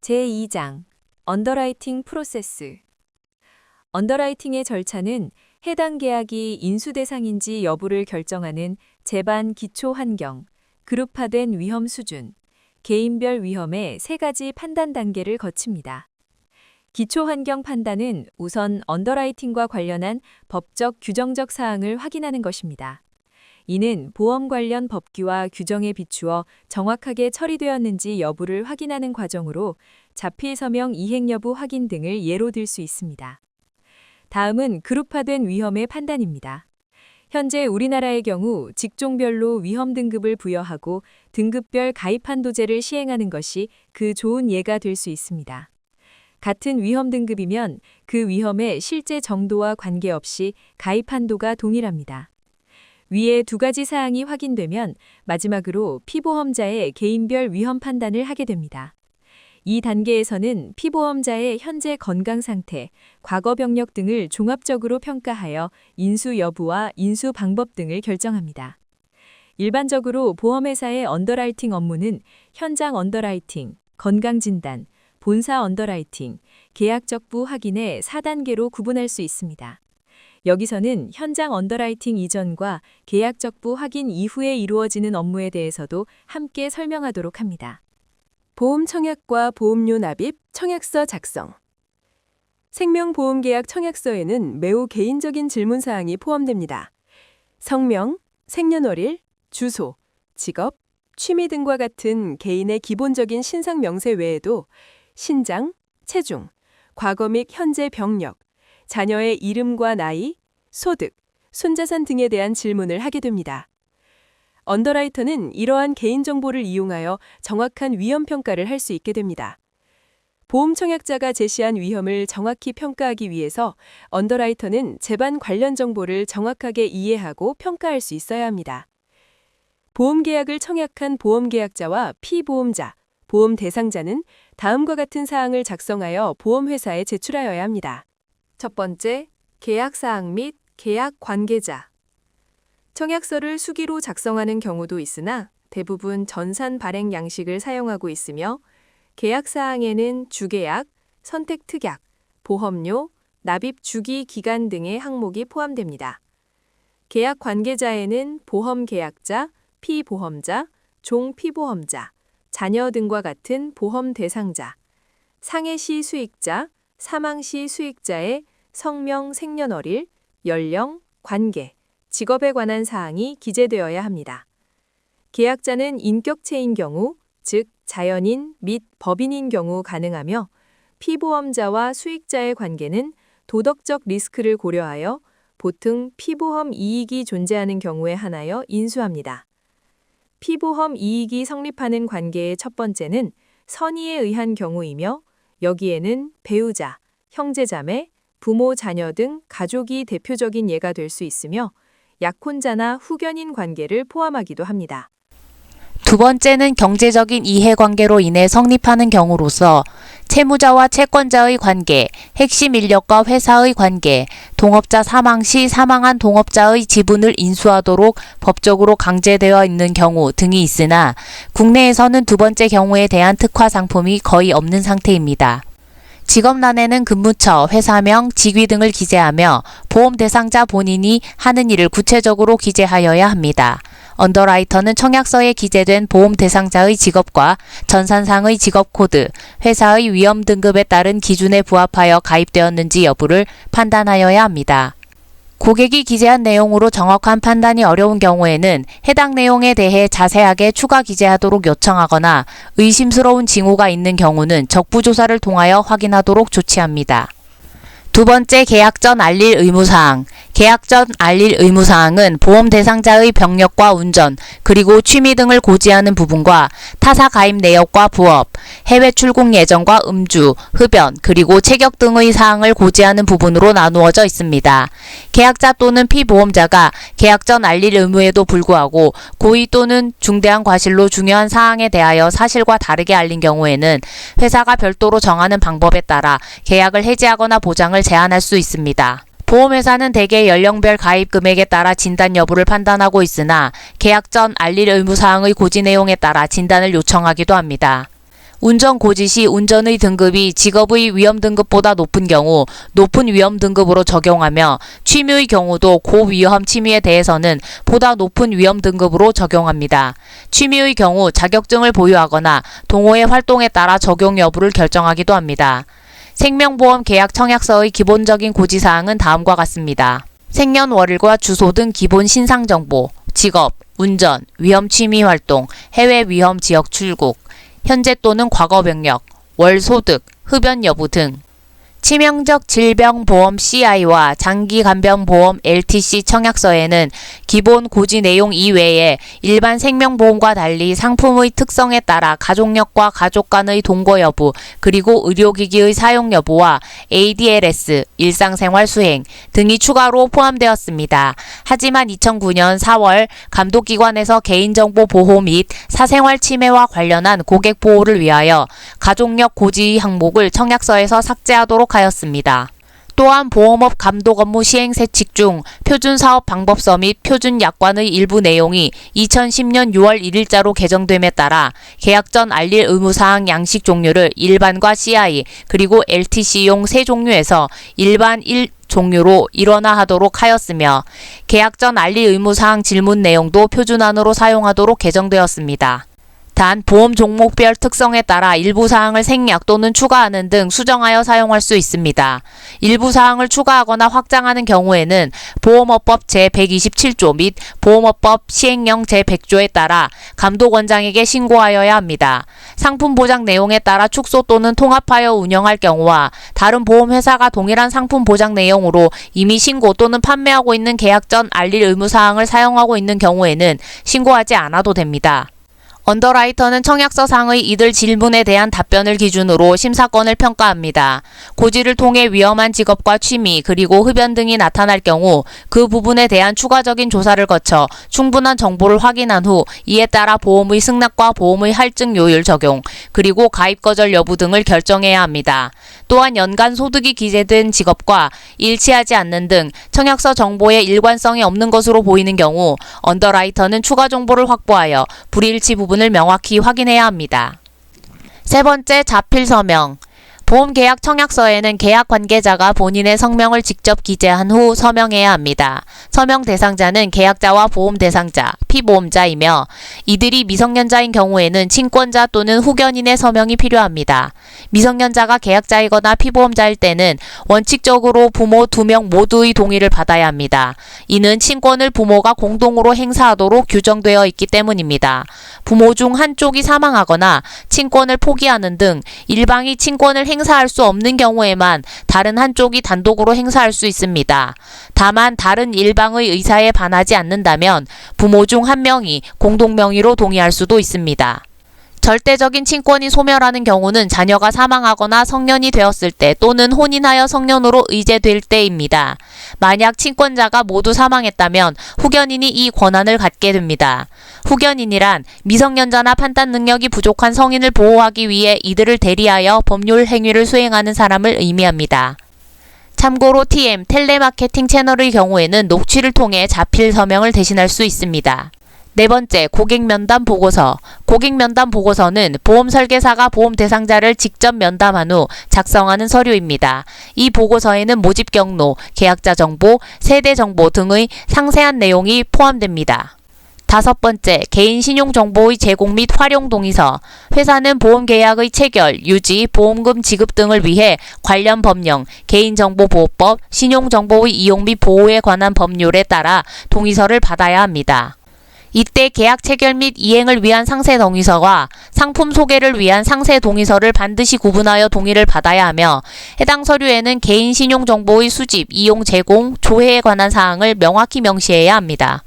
제2장 언더라이팅 프로세스. 언더라이팅의 절차는 해당 계약이 인수 대상인지 여부를 결정하는 제반 기초 환경, 그룹화된 위험 수준, 개인별 위험의 세 가지 판단 단계를 거칩니다. 기초 환경 판단은 우선 언더라이팅과 관련한 법적 규정적 사항을 확인하는 것입니다. 이는 보험 관련 법규와 규정에 비추어 정확하게 처리되었는지 여부를 확인하는 과정으로 자필 서명 이행 여부 확인 등을 예로 들 수 있습니다. 다음은 그룹화된 위험의 판단입니다. 현재 우리나라의 경우 직종별로 위험 등급을 부여하고 등급별 가입 한도제를 시행하는 것이 그 좋은 예가 될 수 있습니다. 같은 위험 등급이면 그 위험의 실제 정도와 관계없이 가입 한도가 동일합니다. 위의 두 가지 사항이 확인되면 마지막으로 피보험자의 개인별 위험 판단을 하게 됩니다. 이 단계에서는 피보험자의 현재 건강 상태, 과거 병력 등을 종합적으로 평가하여 인수 여부와 인수 방법 등을 결정합니다. 일반적으로 보험회사의 언더라이팅 업무는 현장 언더라이팅, 건강진단, 본사 언더라이팅, 계약적부 확인의 4단계로 구분할 수 있습니다. 여기서는 현장 언더라이팅 이전과 계약적부 확인 이후에 이루어지는 업무에 대해서도 함께 설명하도록 합니다. 보험 청약과 보험료 납입, 청약서 작성. 생명보험계약 청약서에는 매우 개인적인 질문사항이 포함됩니다. 성명, 생년월일, 주소, 직업, 취미 등과 같은 개인의 기본적인 신상 명세 외에도 신장, 체중, 과거 및 현재 병력, 자녀의 이름과 나이, 소득, 손자산 등에 대한 질문을 하게 됩니다. 언더라이터는 이러한 개인정보를 이용하여 정확한 위험평가를 할 수 있게 됩니다. 보험 청약자가 제시한 위험을 정확히 평가하기 위해서 언더라이터는 제반 관련 정보를 정확하게 이해하고 평가할 수 있어야 합니다. 보험계약을 청약한 보험계약자와 피보험자, 보험 대상자는 다음과 같은 사항을 작성하여 보험회사에 제출하여야 합니다. 첫 번째, 계약사항 및 계약 관계자. 청약서를 수기로 작성하는 경우도 있으나 대부분 전산 발행 양식을 사용하고 있으며 계약사항에는 주계약, 선택특약, 보험료, 납입 주기 기간 등의 항목이 포함됩니다. 계약 관계자에는 보험계약자, 피보험자, 종피보험자, 자녀 등과 같은 보험 대상자, 상해시 수익자, 사망시 수익자의 성명, 생년월일, 연령, 관계, 직업에 관한 사항이 기재되어야 합니다. 계약자는 인격체인 경우, 즉 자연인 및 법인인 경우 가능하며 피보험자와 수익자의 관계는 도덕적 리스크를 고려하여 보통 피보험 이익이 존재하는 경우에 한하여 인수합니다. 피보험 이익이 성립하는 관계의 첫 번째는 선의에 의한 경우이며 여기에는 배우자, 형제자매, 부모, 자녀 등 가족이 대표적인 예가 될 수 있으며 약혼자나 후견인 관계를 포함하기도 합니다. 두 번째는 경제적인 이해관계로 인해 성립하는 경우로서 채무자와 채권자의 관계, 핵심 인력과 회사의 관계, 동업자 사망 시 사망한 동업자의 지분을 인수하도록 법적으로 강제되어 있는 경우 등이 있으나 국내에서는 두 번째 경우에 대한 특화 상품이 거의 없는 상태입니다. 직업란에는 근무처, 회사명, 직위 등을 기재하며 보험 대상자 본인이 하는 일을 구체적으로 기재하여야 합니다. 언더라이터는 청약서에 기재된 보험 대상자의 직업과 전산상의 직업 코드, 회사의 위험 등급에 따른 기준에 부합하여 가입되었는지 여부를 판단하여야 합니다. 고객이 기재한 내용으로 정확한 판단이 어려운 경우에는 해당 내용에 대해 자세하게 추가 기재하도록 요청하거나 의심스러운 징후가 있는 경우는 적부조사를 통하여 확인하도록 조치합니다. 두 번째, 계약 전 알릴 의무사항. 계약 전 알릴 의무사항은 보험 대상자의 병력과 운전, 그리고 취미 등을 고지하는 부분과 타사 가입 내역과 부업, 해외 출국 예정과 음주, 흡연, 그리고 체격 등의 사항을 고지하는 부분으로 나누어져 있습니다. 계약자 또는 피보험자가 계약 전 알릴 의무에도 불구하고 고의 또는 중대한 과실로 중요한 사항에 대하여 사실과 다르게 알린 경우에는 회사가 별도로 정하는 방법에 따라 계약을 해지하거나 보장을 제한할 수 있습니다. 보험회사는 대개 연령별 가입 금액에 따라 진단 여부를 판단하고 있으나 계약 전 알릴 의무사항의 고지 내용에 따라 진단을 요청하기도 합니다. 운전 고지 시 운전의 등급이 직업의 위험 등급보다 높은 경우 높은 위험 등급으로 적용하며 취미의 경우도 고위험 취미에 대해서는 보다 높은 위험 등급으로 적용합니다. 취미의 경우 자격증을 보유하거나 동호회 활동에 따라 적용 여부를 결정하기도 합니다. 생명보험 계약 청약서의 기본적인 고지사항은 다음과 같습니다. 생년월일과 주소 등 기본 신상정보, 직업, 운전, 위험 취미 활동, 해외 위험 지역 출국, 현재 또는 과거 병력, 월 소득, 흡연 여부 등. 치명적 질병보험 CI와 장기간병보험 LTC 청약서에는 기본 고지 내용 이외에 일반 생명보험과 달리 상품의 특성에 따라 가족력과 가족 간의 동거 여부, 그리고 의료기기의 사용 여부와 ADLS, 일상생활 수행 등이 추가로 포함되었습니다. 하지만 2009년 4월 감독기관에서 개인정보 보호 및 사생활 침해와 관련한 고객 보호를 위하여 가족력 고지 항목을 청약서에서 삭제하도록 하였습니다. 또한 보험업 감독 업무 시행 세칙 중 표준 사업 방법서 및 표준 약관의 일부 내용이 2010년 6월 1일자로 개정됨에 따라 계약 전 알릴 의무사항 양식 종류를 일반과 CI 그리고 LTC용 세 종류에서 일반 1종류로 일원화하도록 하였으며 계약 전 알릴 의무사항 질문 내용도 표준안으로 사용하도록 개정되었습니다. 단 보험 종목별 특성에 따라 일부 사항을 생략 또는 추가하는 등 수정하여 사용할 수 있습니다. 일부 사항을 추가하거나 확장하는 경우에는 보험업법 제127조 및 보험업법 시행령 제100조에 따라 감독원장에게 신고하여야 합니다. 상품 보장 내용에 따라 축소 또는 통합하여 운영할 경우와 다른 보험회사가 동일한 상품 보장 내용으로 이미 신고 또는 판매하고 있는 계약 전 알릴 의무사항을 사용하고 있는 경우에는 신고하지 않아도 됩니다. 언더라이터는 청약서 상의 이들 질문에 대한 답변을 기준으로 심사권을 평가합니다. 고지를 통해 위험한 직업과 취미 그리고 흡연 등이 나타날 경우 그 부분에 대한 추가적인 조사를 거쳐 충분한 정보를 확인한 후 이에 따라 보험의 승낙과 보험의 할증 요율 적용 그리고 가입 거절 여부 등을 결정해야 합니다. 또한 연간 소득이 기재된 직업과 일치하지 않는 등 청약서 정보에 일관성이 없는 것으로 보이는 경우 언더라이터는 추가 정보를 확보하여 불일치 부분을 명확히 확인해야 합니다. 세 번째, 자필 서명. 보험계약 청약서에는 계약 관계자가 본인의 성명을 직접 기재한 후 서명해야 합니다. 서명 대상자는 계약자와 보험 대상자, 피보험자이며 이들이 미성년자인 경우에는 친권자 또는 후견인의 서명이 필요합니다. 미성년자가 계약자이거나 피보험자일 때는 원칙적으로 부모 2명 모두의 동의를 받아야 합니다. 이는 친권을 부모가 공동으로 행사하도록 규정되어 있기 때문입니다. 부모 중 한쪽이 사망하거나 친권을 포기하는 등 일방이 친권을 행사할 수 없는 경우에만 다른 한쪽이 단독으로 행사할 수 있습니다. 다만 다른 일방의 의사에 반하지 않는다면 부모 중 한 명이 공동명의로 동의할 수도 있습니다. 절대적인 친권이 소멸하는 경우는 자녀가 사망하거나 성년이 되었을 때 또는 혼인하여 성년으로 의제될 때입니다. 만약 친권자가 모두 사망했다면 후견인이 이 권한을 갖게 됩니다. 후견인이란 미성년자나 판단 능력이 부족한 성인을 보호하기 위해 이들을 대리하여 법률 행위를 수행하는 사람을 의미합니다. 참고로 TM, 텔레마케팅 채널의 경우에는 녹취를 통해 자필 서명을 대신할 수 있습니다. 네 번째, 고객면담 보고서. 고객면담 보고서는 보험 설계사가 보험 대상자를 직접 면담한 후 작성하는 서류입니다. 이 보고서에는 모집 경로, 계약자 정보, 세대 정보 등의 상세한 내용이 포함됩니다. 다섯 번째, 개인 신용정보의 제공 및 활용 동의서. 회사는 보험계약의 체결, 유지, 보험금 지급 등을 위해 관련 법령, 개인정보보호법, 신용정보의 이용 및 보호에 관한 법률에 따라 동의서를 받아야 합니다. 이때 계약 체결 및 이행을 위한 상세 동의서와 상품 소개를 위한 상세 동의서를 반드시 구분하여 동의를 받아야 하며 해당 서류에는 개인 신용정보의 수집, 이용, 제공, 조회에 관한 사항을 명확히 명시해야 합니다.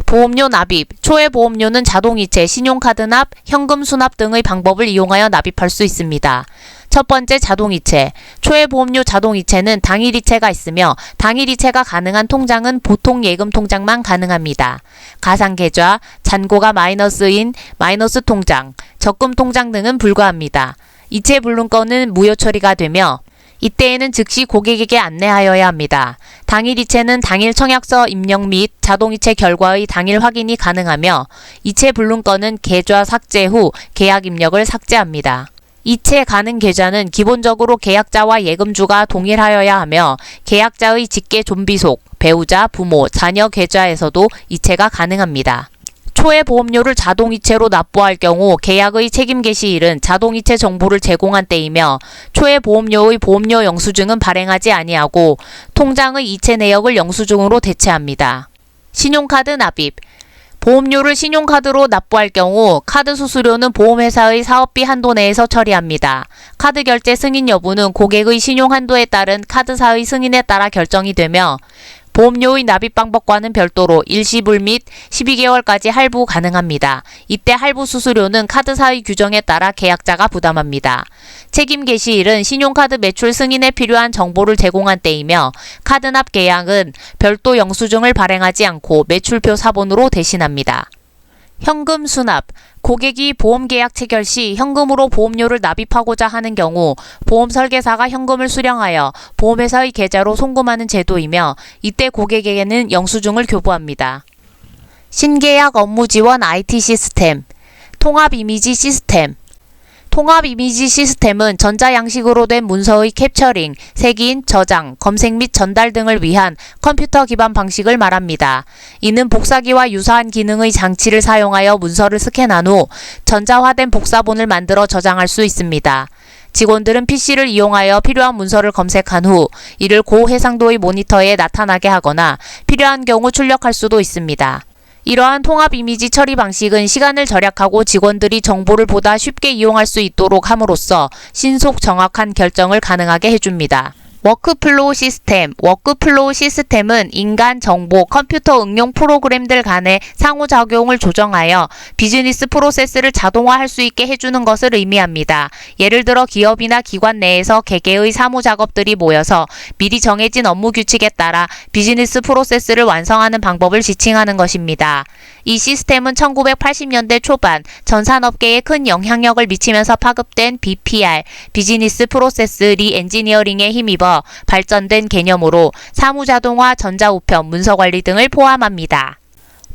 보험료 납입. 초회 보험료는 자동이체, 신용카드 납, 현금 수납 등의 방법을 이용하여 납입할 수 있습니다. 첫 번째, 자동이체. 초회 보험료 자동이체는 당일이체가 있으며 당일이체가 가능한 통장은 보통 예금 통장만 가능합니다. 가상계좌, 잔고가 마이너스인 마이너스 통장, 적금 통장 등은 불가합니다. 이체 불능권은 무효 처리가 되며 이때에는 즉시 고객에게 안내하여야 합니다. 당일 이체는 당일 청약서 입력 및 자동이체 결과의 당일 확인이 가능하며 이체 불능권은 계좌 삭제 후 계약 입력을 삭제합니다. 이체 가능 계좌는 기본적으로 계약자와 예금주가 동일하여야 하며 계약자의 직계 존비속, 배우자, 부모, 자녀 계좌에서도 이체가 가능합니다. 초의 보험료를 자동이체로 납부할 경우 계약의 책임 개시일은 자동이체 정보를 제공한 때이며 초의 보험료의 보험료 영수증은 발행하지 아니하고 통장의 이체 내역을 영수증으로 대체합니다. 신용카드 납입. 보험료를 신용카드로 납부할 경우 카드 수수료는 보험회사의 사업비 한도 내에서 처리합니다. 카드 결제 승인 여부는 고객의 신용 한도에 따른 카드사의 승인에 따라 결정이 되며 보험료의 납입 방법과는 별도로 일시불 및 12개월까지 할부 가능합니다. 이때 할부 수수료는 카드사의 규정에 따라 계약자가 부담합니다. 책임 개시일은 신용카드 매출 승인에 필요한 정보를 제공한 때이며 카드납 계약은 별도 영수증을 발행하지 않고 매출표 사본으로 대신합니다. 현금 수납. 고객이 보험계약 체결 시 현금으로 보험료를 납입하고자 하는 경우 보험 설계사가 현금을 수령하여 보험회사의 계좌로 송금하는 제도이며 이때 고객에게는 영수증을 교부합니다. 신계약 업무 지원 IT 시스템. 통합 이미지 시스템. 통합 이미지 시스템은 전자양식으로 된 문서의 캡처링, 색인, 저장, 검색 및 전달 등을 위한 컴퓨터 기반 방식을 말합니다. 이는 복사기와 유사한 기능의 장치를 사용하여 문서를 스캔한 후 전자화된 복사본을 만들어 저장할 수 있습니다. 직원들은 PC를 이용하여 필요한 문서를 검색한 후 이를 고해상도의 모니터에 나타나게 하거나 필요한 경우 출력할 수도 있습니다. 이러한 통합 이미지 처리 방식은 시간을 절약하고 직원들이 정보를 보다 쉽게 이용할 수 있도록 함으로써 신속 정확한 결정을 가능하게 해줍니다. 워크플로우 시스템. 워크플로우 시스템은 인간, 정보, 컴퓨터 응용 프로그램들 간의 상호작용을 조정하여 비즈니스 프로세스를 자동화할 수 있게 해주는 것을 의미합니다. 예를 들어 기업이나 기관 내에서 개개의 사무 작업들이 모여서 미리 정해진 업무 규칙에 따라 비즈니스 프로세스를 완성하는 방법을 지칭하는 것입니다. 이 시스템은 1980년대 초반 전 산업계에 큰 영향력을 미치면서 파급된 BPR, 비즈니스 프로세스 리엔지니어링에 힘입어 발전된 개념으로 사무자동화, 전자우편, 문서관리 등을 포함합니다.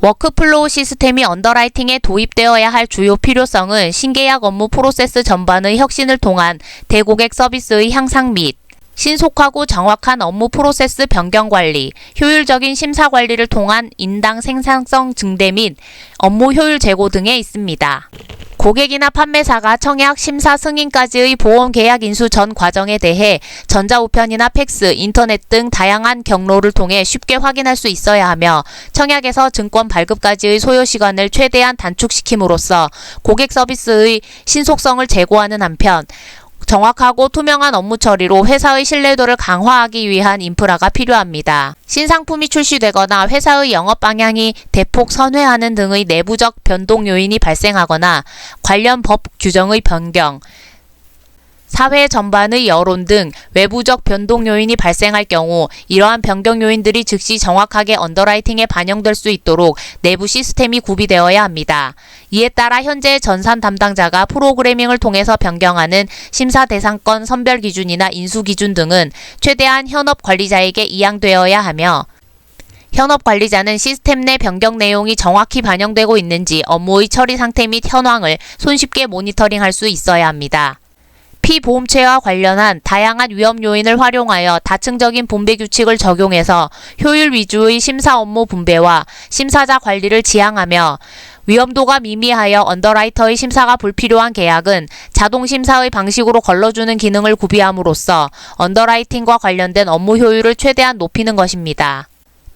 워크플로우 시스템이 언더라이팅에 도입되어야 할 주요 필요성은 신계약 업무 프로세스 전반의 혁신을 통한 대고객 서비스의 향상 및 신속하고 정확한 업무 프로세스 변경 관리, 효율적인 심사 관리를 통한 인당 생산성 증대 및 업무 효율 제고 등에 있습니다. 고객이나 판매사가 청약, 심사, 승인까지의 보험 계약 인수 전 과정에 대해 전자우편이나 팩스, 인터넷 등 다양한 경로를 통해 쉽게 확인할 수 있어야 하며 청약에서 증권 발급까지의 소요 시간을 최대한 단축시킴으로써 고객 서비스의 신속성을 제고하는 한편 정확하고 투명한 업무 처리로 회사의 신뢰도를 강화하기 위한 인프라가 필요합니다. 신상품이 출시되거나 회사의 영업 방향이 대폭 선회하는 등의 내부적 변동 요인이 발생하거나 관련 법 규정의 변경, 사회 전반의 여론 등 외부적 변동 요인이 발생할 경우 이러한 변경 요인들이 즉시 정확하게 언더라이팅에 반영될 수 있도록 내부 시스템이 구비되어야 합니다. 이에 따라 현재 전산 담당자가 프로그래밍을 통해서 변경하는 심사 대상권 선별 기준이나 인수 기준 등은 최대한 현업 관리자에게 이양되어야 하며 현업 관리자는 시스템 내 변경 내용이 정확히 반영되고 있는지 업무의 처리 상태 및 현황을 손쉽게 모니터링할 수 있어야 합니다. 피보험체와 관련한 다양한 위험 요인을 활용하여 다층적인 분배 규칙을 적용해서 효율 위주의 심사 업무 분배와 심사자 관리를 지향하며 위험도가 미미하여 언더라이터의 심사가 불필요한 계약은 자동심사의 방식으로 걸러주는 기능을 구비함으로써 언더라이팅과 관련된 업무 효율을 최대한 높이는 것입니다.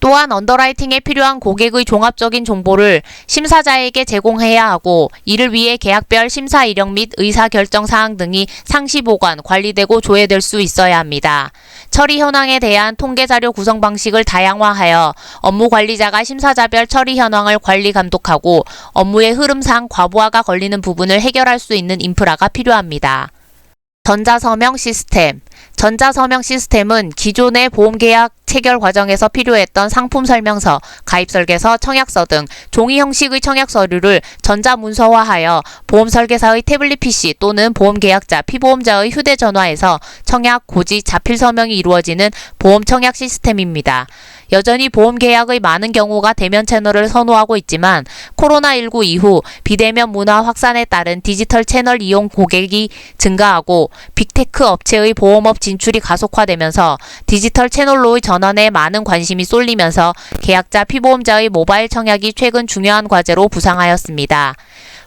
또한 언더라이팅에 필요한 고객의 종합적인 정보를 심사자에게 제공해야 하고 이를 위해 계약별 심사 이력 및 의사결정 사항 등이 상시 보관, 관리되고 조회될 수 있어야 합니다. 처리 현황에 대한 통계자료 구성 방식을 다양화하여 업무 관리자가 심사자별 처리 현황을 관리 감독하고 업무의 흐름상 과부하가 걸리는 부분을 해결할 수 있는 인프라가 필요합니다. 전자서명 시스템. 전자서명 시스템은 기존의 보험계약 체결 과정에서 필요했던 상품 설명서, 가입 설계서, 청약서 등 종이 형식의 청약 서류를 전자문서화하여 보험 설계사의 태블릿 PC 또는 보험계약자, 피보험자의 휴대전화에서 청약, 고지, 자필 서명이 이루어지는 보험 청약 시스템입니다. 여전히 보험 계약의 많은 경우가 대면 채널을 선호하고 있지만 코로나19 이후 비대면 문화 확산에 따른 디지털 채널 이용 고객이 증가하고 빅테크 업체의 보험업 진출이 가속화되면서 디지털 채널로의 전환에 많은 관심이 쏠리면서 계약자 피보험자의 모바일 청약이 최근 중요한 과제로 부상하였습니다.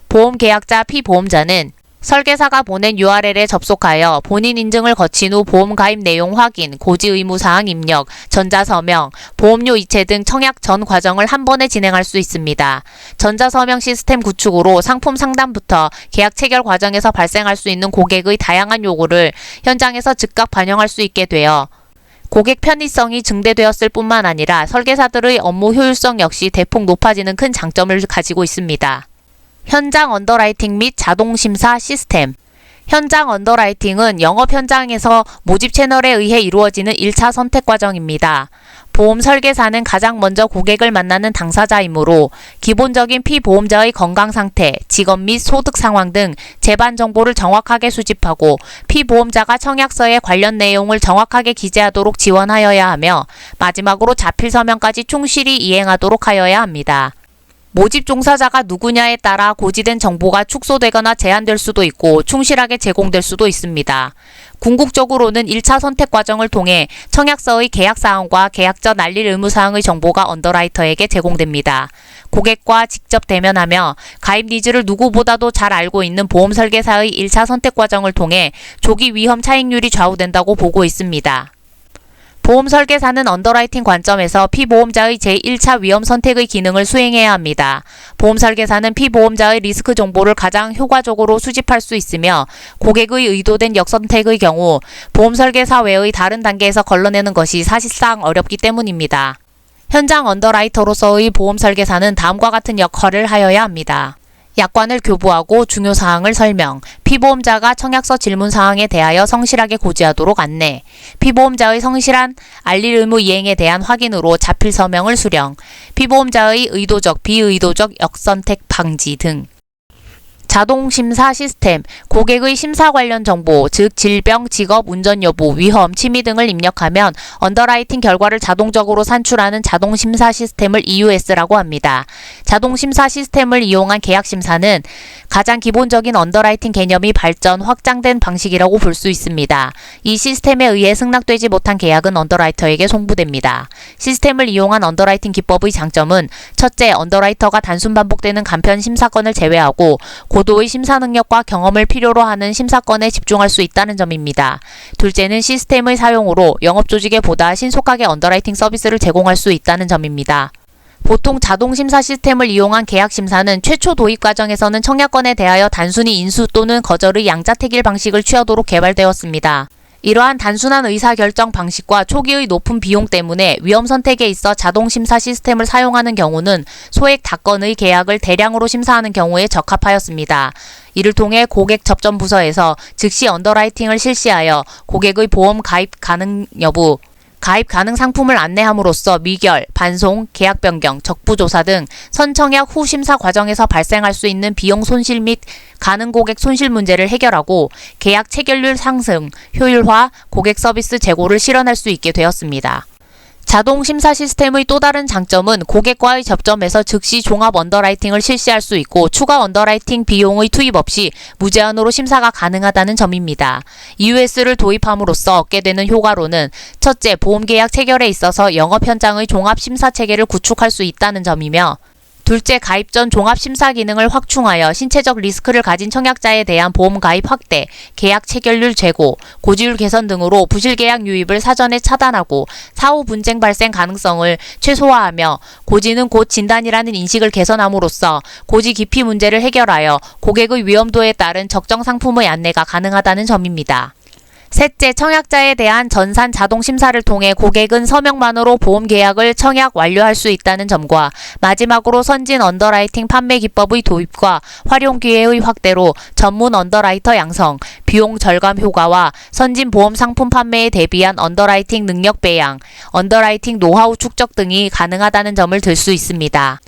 보험 계약자 피보험자는 설계사가 보낸 URL에 접속하여 본인 인증을 거친 후 보험 가입 내용 확인, 고지 의무 사항 입력, 전자서명, 보험료 이체 등 청약 전 과정을 한 번에 진행할 수 있습니다. 전자서명 시스템 구축으로 상품 상담부터 계약 체결 과정에서 발생할 수 있는 고객의 다양한 요구를 현장에서 즉각 반영할 수 있게 되어 고객 편의성이 증대되었을 뿐만 아니라 설계사들의 업무 효율성 역시 대폭 높아지는 큰 장점을 가지고 있습니다. 현장 언더라이팅 및 자동심사 시스템. 현장 언더라이팅은 영업 현장에서 모집 채널에 의해 이루어지는 1차 선택 과정입니다. 보험 설계사는 가장 먼저 고객을 만나는 당사자이므로 기본적인 피보험자의 건강 상태, 직업 및 소득 상황 등 재반 정보를 정확하게 수집하고 피보험자가 청약서에 관련 내용을 정확하게 기재하도록 지원하여야 하며 마지막으로 자필 서명까지 충실히 이행하도록 하여야 합니다. 모집 종사자가 누구냐에 따라 고지된 정보가 축소되거나 제한될 수도 있고 충실하게 제공될 수도 있습니다. 궁극적으로는 1차 선택 과정을 통해 청약서의 계약사항과 계약 전 알릴 의무사항의 정보가 언더라이터에게 제공됩니다. 고객과 직접 대면하며 가입 니즈를 누구보다도 잘 알고 있는 보험 설계사의 1차 선택 과정을 통해 조기 위험 차익률이 좌우된다고 보고 있습니다. 보험 설계사는 언더라이팅 관점에서 피보험자의 제1차 위험 선택의 기능을 수행해야 합니다. 보험 설계사는 피보험자의 리스크 정보를 가장 효과적으로 수집할 수 있으며 고객의 의도된 역선택의 경우 보험 설계사 외의 다른 단계에서 걸러내는 것이 사실상 어렵기 때문입니다. 현장 언더라이터로서의 보험 설계사는 다음과 같은 역할을 하여야 합니다. 약관을 교부하고 중요 사항을 설명, 피보험자가 청약서 질문 사항에 대하여 성실하게 고지하도록 안내, 피보험자의 성실한 알릴 의무 이행에 대한 확인으로 자필 서명을 수령, 피보험자의 의도적, 비의도적 역선택 방지 등. 자동심사 시스템, 고객의 심사 관련 정보, 즉 질병, 직업, 운전 여부, 위험, 취미 등을 입력하면 언더라이팅 결과를 자동적으로 산출하는 자동심사 시스템을 EUS라고 합니다. 자동심사 시스템을 이용한 계약심사는 가장 기본적인 언더라이팅 개념이 발전, 확장된 방식이라고 볼 수 있습니다. 이 시스템에 의해 승낙되지 못한 계약은 언더라이터에게 송부됩니다. 시스템을 이용한 언더라이팅 기법의 장점은 첫째, 언더라이터가 단순 반복되는 간편 심사건을 제외하고 고도의 심사 능력과 경험을 필요로 하는 심사건에 집중할 수 있다는 점입니다. 둘째는 시스템의 사용으로 영업조직에 보다 신속하게 언더라이팅 서비스를 제공할 수 있다는 점입니다. 보통 자동심사 시스템을 이용한 계약심사는 최초 도입 과정에서는 청약건에 대하여 단순히 인수 또는 거절의 양자택일 방식을 취하도록 개발되었습니다. 이러한 단순한 의사결정 방식과 초기의 높은 비용 때문에 위험 선택에 있어 자동심사 시스템을 사용하는 경우는 소액 다건의 계약을 대량으로 심사하는 경우에 적합하였습니다. 이를 통해 고객 접점 부서에서 즉시 언더라이팅을 실시하여 고객의 보험 가입 가능 여부, 가입 가능 상품을 안내함으로써 미결, 반송, 계약 변경, 적부조사 등 선청약 후 심사 과정에서 발생할 수 있는 비용 손실 및 가능 고객 손실 문제를 해결하고 계약 체결률 상승, 효율화, 고객 서비스 제고를 실현할 수 있게 되었습니다. 자동 심사 시스템의 또 다른 장점은 고객과의 접점에서 즉시 종합 언더라이팅을 실시할 수 있고 추가 언더라이팅 비용의 투입 없이 무제한으로 심사가 가능하다는 점입니다. EUS를 도입함으로써 얻게 되는 효과로는 첫째, 보험계약 체결에 있어서 영업 현장의 종합 심사 체계를 구축할 수 있다는 점이며 둘째, 가입 전 종합심사 기능을 확충하여 신체적 리스크를 가진 청약자에 대한 보험 가입 확대, 계약 체결률 제고, 고지율 개선 등으로 부실계약 유입을 사전에 차단하고 사후 분쟁 발생 가능성을 최소화하며 고지는 곧 진단이라는 인식을 개선함으로써 고지 깊이 문제를 해결하여 고객의 위험도에 따른 적정 상품의 안내가 가능하다는 점입니다. 셋째, 청약자에 대한 전산 자동 심사를 통해 고객은 서명만으로 보험 계약을 청약 완료할 수 있다는 점과 마지막으로 선진 언더라이팅 판매 기법의 도입과 활용 기회의 확대로 전문 언더라이터 양성, 비용 절감 효과와 선진 보험 상품 판매에 대비한 언더라이팅 능력 배양, 언더라이팅 노하우 축적 등이 가능하다는 점을 들 수 있습니다.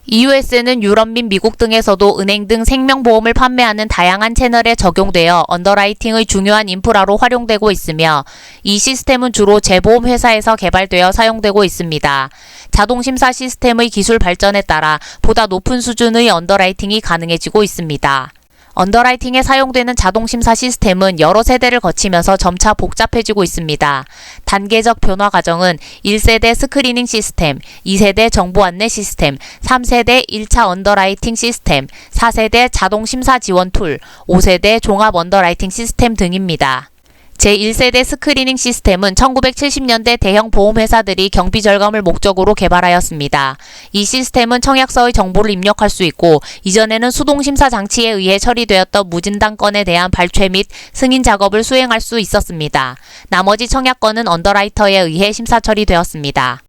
EUS는 유럽 및 미국 등에서도 은행 등 생명보험을 판매하는 다양한 채널에 적용되어 언더라이팅의 중요한 인프라로 활용되고 있으며 이 시스템은 주로 재보험 회사에서 개발되어 사용되고 있습니다. 자동심사 시스템의 기술 발전에 따라 보다 높은 수준의 언더라이팅이 가능해지고 있습니다. 언더라이팅에 사용되는 자동심사 시스템은 여러 세대를 거치면서 점차 복잡해지고 있습니다. 단계적 변화 과정은 1세대 스크리닝 시스템, 2세대 정보 안내 시스템, 3세대 1차 언더라이팅 시스템, 4세대 자동심사 지원 툴, 5세대 종합 언더라이팅 시스템 등입니다. 제1세대 스크리닝 시스템은 1970년대 대형 보험회사들이 경비 절감을 목적으로 개발하였습니다. 이 시스템은 청약서의 정보를 입력할 수 있고 이전에는 수동심사 장치에 의해 처리되었던 무진당 건에 대한 발췌 및 승인 작업을 수행할 수 있었습니다. 나머지 청약건은 언더라이터에 의해 심사 처리되었습니다.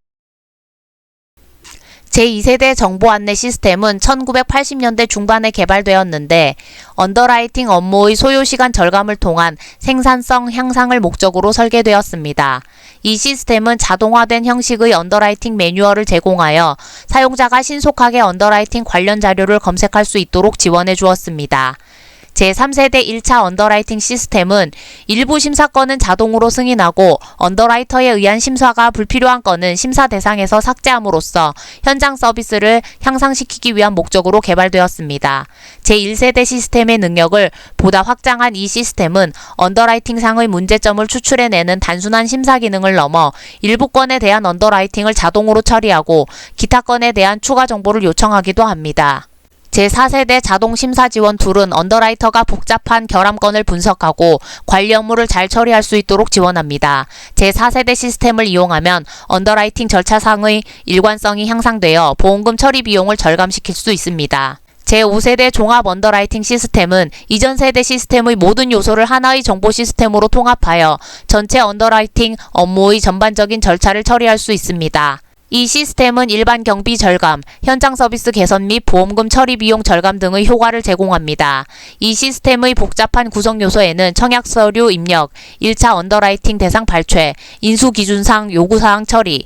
제2세대 정보 안내 시스템은 1980년대 중반에 개발되었는데 언더라이팅 업무의 소요시간 절감을 통한 생산성 향상을 목적으로 설계되었습니다. 이 시스템은 자동화된 형식의 언더라이팅 매뉴얼을 제공하여 사용자가 신속하게 언더라이팅 관련 자료를 검색할 수 있도록 지원해 주었습니다. 제3세대 1차 언더라이팅 시스템은 일부 심사건은 자동으로 승인하고 언더라이터에 의한 심사가 불필요한 건은 심사 대상에서 삭제함으로써 현장 서비스를 향상시키기 위한 목적으로 개발되었습니다. 제1세대 시스템의 능력을 보다 확장한 이 시스템은 언더라이팅상의 문제점을 추출해내는 단순한 심사 기능을 넘어 일부 건에 대한 언더라이팅을 자동으로 처리하고 기타 건에 대한 추가 정보를 요청하기도 합니다. 제4세대 자동심사 지원 툴은 언더라이터가 복잡한 결함건을 분석하고 관리 업무를 잘 처리할 수 있도록 지원합니다. 제4세대 시스템을 이용하면 언더라이팅 절차상의 일관성이 향상되어 보험금 처리 비용을 절감시킬 수 있습니다. 제5세대 종합 언더라이팅 시스템은 이전 세대 시스템의 모든 요소를 하나의 정보 시스템으로 통합하여 전체 언더라이팅 업무의 전반적인 절차를 처리할 수 있습니다. 이 시스템은 일반 경비 절감, 현장 서비스 개선 및 보험금 처리 비용 절감 등의 효과를 제공합니다. 이 시스템의 복잡한 구성 요소에는 청약 서류 입력, 1차 언더라이팅 대상 발췌, 인수 기준상 요구사항 처리,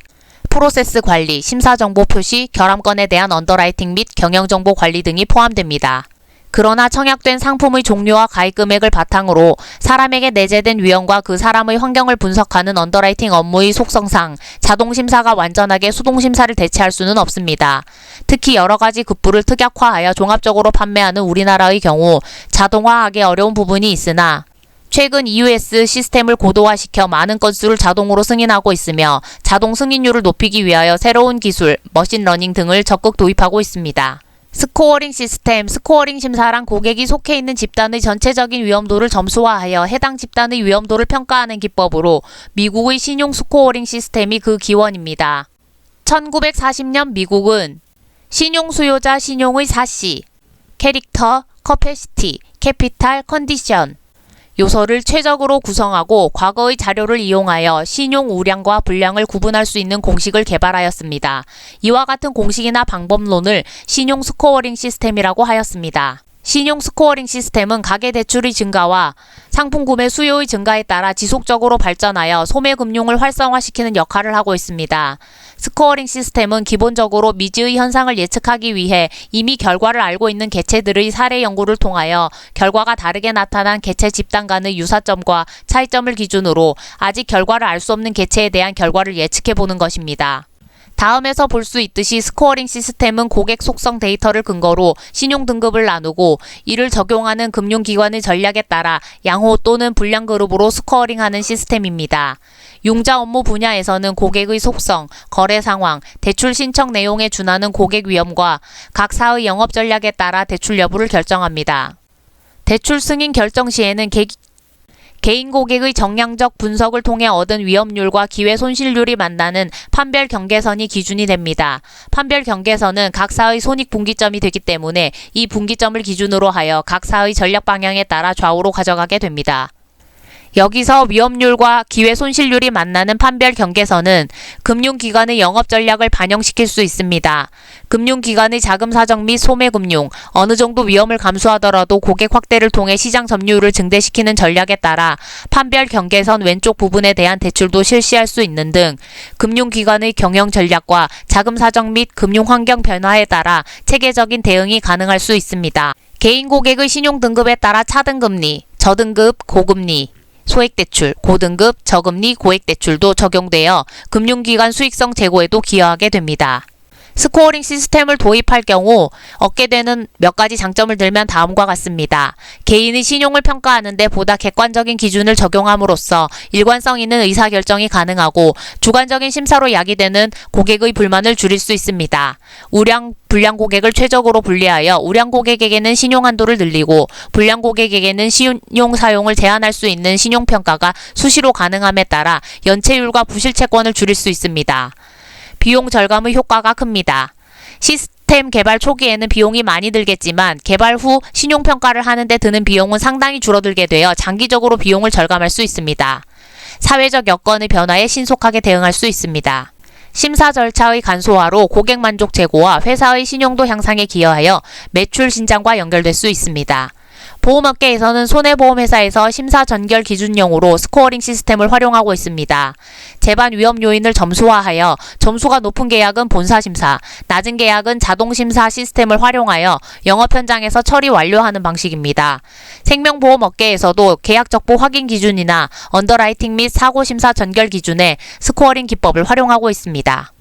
프로세스 관리, 심사 정보 표시, 결함건에 대한 언더라이팅 및 경영 정보 관리 등이 포함됩니다. 그러나 청약된 상품의 종류와 가입 금액을 바탕으로 사람에게 내재된 위험과 그 사람의 환경을 분석하는 언더라이팅 업무의 속성상 자동심사가 완전하게 수동심사를 대체할 수는 없습니다. 특히 여러 가지 급부를 특약화하여 종합적으로 판매하는 우리나라의 경우 자동화하기 어려운 부분이 있으나 최근 EUS 시스템을 고도화시켜 많은 건수를 자동으로 승인하고 있으며 자동 승인율을 높이기 위하여 새로운 기술, 머신러닝 등을 적극 도입하고 있습니다. 스코어링 시스템, 스코어링 심사란 고객이 속해 있는 집단의 전체적인 위험도를 점수화하여 해당 집단의 위험도를 평가하는 기법으로 미국의 신용 스코어링 시스템이 그 기원입니다. 1940년 미국은 신용 수요자 신용의 4C, 캐릭터, 커패시티, 캐피탈, 컨디션 요소를 최적으로 구성하고 과거의 자료를 이용하여 신용 우량과 불량을 구분할 수 있는 공식을 개발하였습니다. 이와 같은 공식이나 방법론을 신용 스코어링 시스템이라고 하였습니다. 신용 스코어링 시스템은 가계대출의 증가와 상품 구매 수요의 증가에 따라 지속적으로 발전하여 소매금융을 활성화시키는 역할을 하고 있습니다. 스코어링 시스템은 기본적으로 미지의 현상을 예측하기 위해 이미 결과를 알고 있는 개체들의 사례 연구를 통하여 결과가 다르게 나타난 개체 집단 간의 유사점과 차이점을 기준으로 아직 결과를 알 수 없는 개체에 대한 결과를 예측해 보는 것입니다. 다음에서 볼 수 있듯이 스코어링 시스템은 고객 속성 데이터를 근거로 신용 등급을 나누고 이를 적용하는 금융기관의 전략에 따라 양호 또는 불량 그룹으로 스코어링하는 시스템입니다. 융자 업무 분야에서는 고객의 속성, 거래 상황, 대출 신청 내용에 준하는 고객 위험과 각 사의 영업 전략에 따라 대출 여부를 결정합니다. 대출 승인 결정 시에는 개인 고객의 정량적 분석을 통해 얻은 위험률과 기회 손실률이 만나는 판별 경계선이 기준이 됩니다. 판별 경계선은 각 사의 손익 분기점이 되기 때문에 이 분기점을 기준으로 하여 각 사의 전략 방향에 따라 좌우로 가져가게 됩니다. 여기서 위험률과 기회 손실률이 만나는 판별 경계선은 금융기관의 영업 전략을 반영시킬 수 있습니다. 금융기관의 자금 사정 및 소매금융, 어느 정도 위험을 감수하더라도 고객 확대를 통해 시장 점유율을 증대시키는 전략에 따라 판별 경계선 왼쪽 부분에 대한 대출도 실시할 수 있는 등 금융기관의 경영 전략과 자금 사정 및 금융 환경 변화에 따라 체계적인 대응이 가능할 수 있습니다. 개인 고객의 신용 등급에 따라 차등금리, 저등급, 고금리, 소액대출, 고등급, 저금리, 고액대출도 적용되어 금융기관 수익성 제고에도 기여하게 됩니다. 스코어링 시스템을 도입할 경우 얻게 되는 몇 가지 장점을 들면 다음과 같습니다. 개인의 신용을 평가하는 데 보다 객관적인 기준을 적용함으로써 일관성 있는 의사결정이 가능하고 주관적인 심사로 야기되는 고객의 불만을 줄일 수 있습니다. 우량, 불량 고객을 최적으로 분리하여 우량 고객에게는 신용 한도를 늘리고 불량 고객에게는 신용 사용을 제한할 수 있는 신용평가가 수시로 가능함에 따라 연체율과 부실채권을 줄일 수 있습니다. 비용 절감의 효과가 큽니다. 시스템 개발 초기에는 비용이 많이 들겠지만 개발 후 신용평가를 하는데 드는 비용은 상당히 줄어들게 되어 장기적으로 비용을 절감할 수 있습니다. 사회적 여건의 변화에 신속하게 대응할 수 있습니다. 심사 절차의 간소화로 고객 만족 제고와 회사의 신용도 향상에 기여하여 매출 신장과 연결될 수 있습니다. 보험업계에서는 손해보험회사에서 심사 전결 기준용으로 스코어링 시스템을 활용하고 있습니다. 재반 위험 요인을 점수화하여 점수가 높은 계약은 본사심사, 낮은 계약은 자동심사 시스템을 활용하여 영업 현장에서 처리 완료하는 방식입니다. 생명보험업계에서도 계약적보 확인 기준이나 언더라이팅 및 사고심사 전결 기준에 스코어링 기법을 활용하고 있습니다.